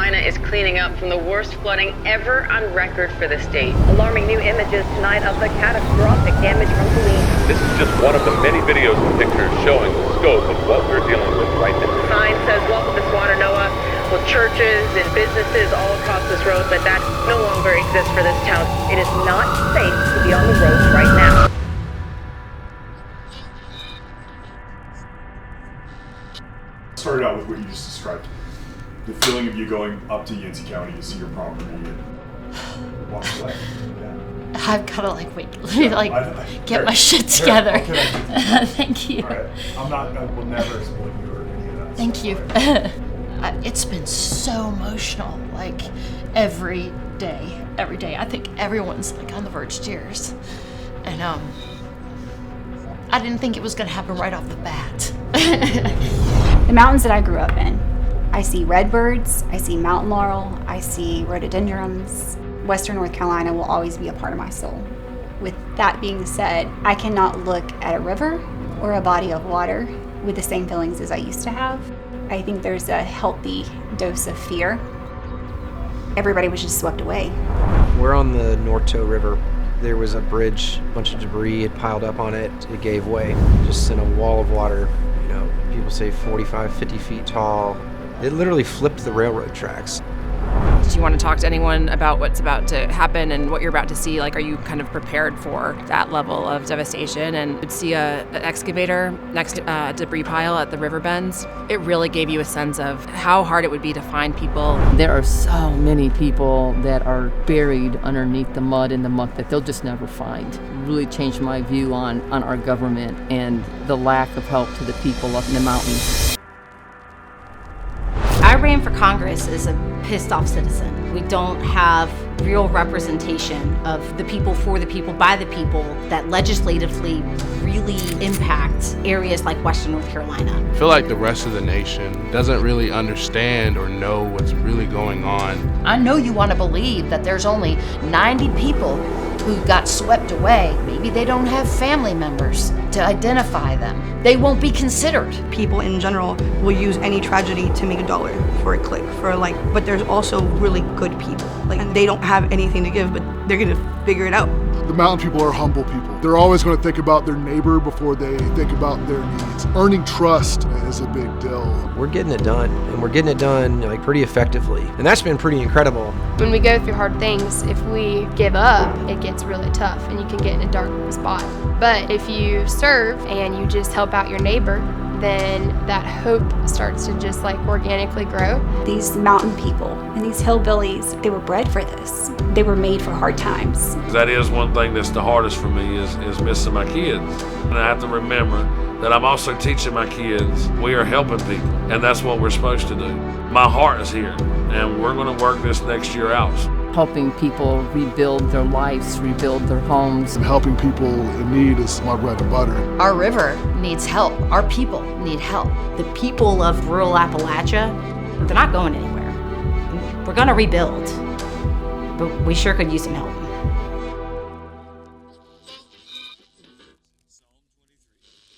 Carolina is cleaning up from the worst flooding ever on record for the state. Alarming new images tonight of the catastrophic damage from Helene. This is just one of the many videos and pictures showing the scope of what we're dealing with right now. The sign says, "Welcome to Noah," with churches and businesses all across this road, but that no longer exists for this town. It is not safe to be on the roads right now. Started out with what you just described. The feeling of you going up to Yancey County to see your property and walk away. Yeah. I've got to get my shit together. Okay. Thank you. All right. I will never exploit you or any of that. Thank you. It's been so emotional, like every day. I think everyone's like on the verge of tears. And I didn't think it was gonna happen right off the bat. The mountains that I grew up in, I see redbirds, I see mountain laurel, I see rhododendrons. Western North Carolina will always be a part of my soul. With that being said, I cannot look at a river or a body of water with the same feelings as I used to have. I think there's a healthy dose of fear. Everybody was just swept away. We're on the North Toe River. There was a bridge, a bunch of debris had piled up on it. It gave way, just in a wall of water. People say 45, 50 feet tall. It literally flipped the railroad tracks. Do you want to talk to anyone about what's about to happen and what you're about to see? Like, are you kind of prepared for that level of devastation? And you'd see an excavator next to a debris pile at the river bends. It really gave you a sense of how hard it would be to find people. There are so many people that are buried underneath the mud and the muck that they'll just never find. It really changed my view on our government and the lack of help to the people up in the mountains. I ran for Congress as a pissed off citizen. We don't have real representation of the people, for the people, by the people that legislatively really impact areas like Western North Carolina. I feel like the rest of the nation doesn't really understand or know what's really going on. I know you want to believe that there's only 90 people who got swept away. Maybe they don't have family members to identify them. They won't be considered. People in general will use any tragedy to make a dollar for a click, but there's also really good people. And they don't have anything to give, but they're gonna figure it out. The mountain people are humble people. They're always gonna think about their neighbor before they think about their needs. Earning trust is a big deal. We're getting it done, and we're getting it done pretty effectively. And that's been pretty incredible. When we go through hard things, if we give up, it gets really tough and you can get in a dark spot. But if you serve and you just help out your neighbor, then that hope starts to just organically grow. These mountain people and these hillbillies, they were bred for this. They were made for hard times. That is one thing that's the hardest for me is missing my kids. And I have to remember that I'm also teaching my kids we are helping people, and that's what we're supposed to do. My heart is here, and we're going to work this next year out. Helping people rebuild their lives, rebuild their homes. And helping people in need is my bread and butter. Our river needs help. Our people need help. The people of rural Appalachia, they're not going anywhere. We're going to rebuild, but we sure could use some help.